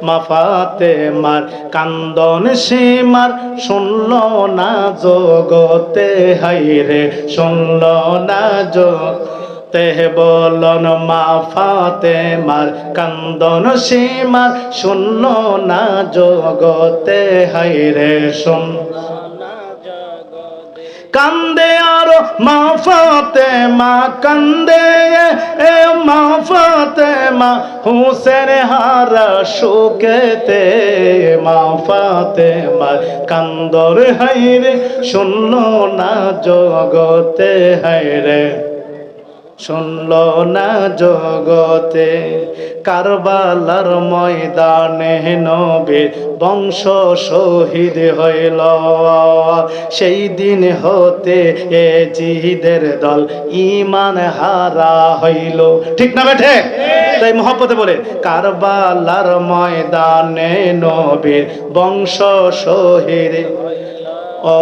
মা ফাতেমার কান্দন সীমার শুনল না জগতে, হায়রে শুনল না জগতে। বলন মা ফাতেমার কান্দন সীমার শুনল না জগতে, হায়রে শুন কান্দে আরো মা ফাতেমা কান্দে, মা ফাতেমা হুসেন হারা শোকেতে। মা ফাতেমার কান্দর হায়রে শুনল না জগতে, হায়রে শুনল না জগতে। কারবালার ময়দানে নবীর বংশ শহীদ হইল, সেই দিন হতে এ জিদের দল ঈমান হারা হইল। ঠিক না বেঠে? তাই মহব্বতে বলে কারবালার ময়দানে নবীর বংশ শহীদ, ও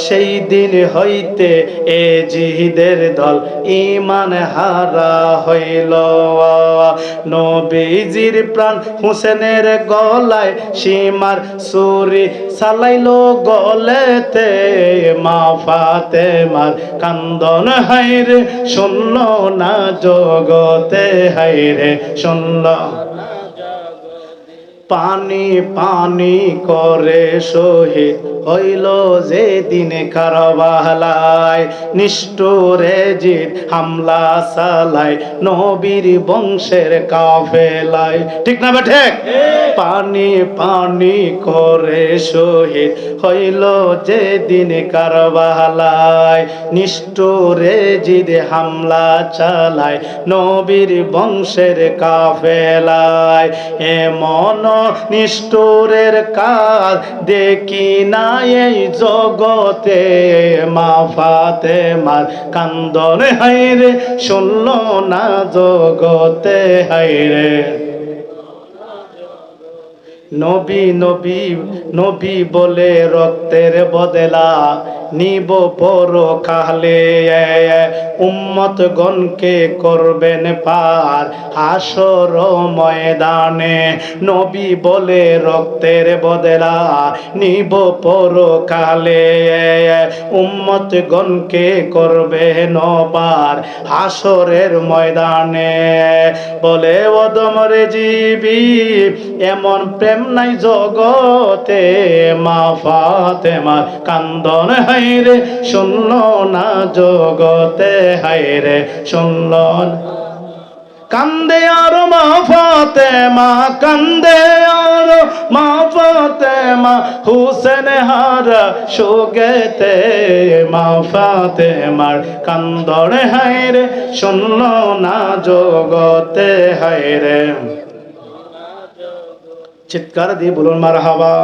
সেই দিন হইতে এ জিদের দল ঈমান হারা হইল। নবীজির প্রাণ হুসেনের গলায় সীমার ছুরি চালাইল গলেতে। মা ফাতেমার কান্দন হায়রে শুনল না জগতে, হায়রে শুনল। পানি পানি করে শহীদ হইল যে দিন কারবালায়, নিষ্ঠুরে জিদ হামলা চালায় নবীর বংশের কাফেলায়। ঠিক না বেঠে? পানি পানি করে শহীদ হইল যে দিন কারবালায়, নিষ্ঠুরে জিদ হামলা চালায় নবীর বংশের কাফেলায়। এমন নিষ্ঠুরের কাজ দেখি না এই জগতে। মা ফাতেমার কান্দন হায়রে শুনল না জগতে, হায়রে নবী নবী নবী বলে রক্তের বদলা নিব পরকালে। উম্মত গণকে করবেন পার হাসর ময়দানে। নবী বলে রক্তের বদলা নিব পরকালে, উম্মত গণকে করবেন পার হাসরের ময়দানে। বলে ওদমরে জীবী এমন প্রেম নাই জগতে। মা ফাতেমার কান্দন হায়রে শুনল না জগতে, হায়রে শুনল। কান্দে আরো মা ফাতেমা কান্দে আরো মা ফাতেমা হুসেন হারা শোকেতে। মা ফাতেমার কান্দন হায়রে শুনল না জগতে, হায়রে। চিৎকার দিয়ে বলুন মারহাবা।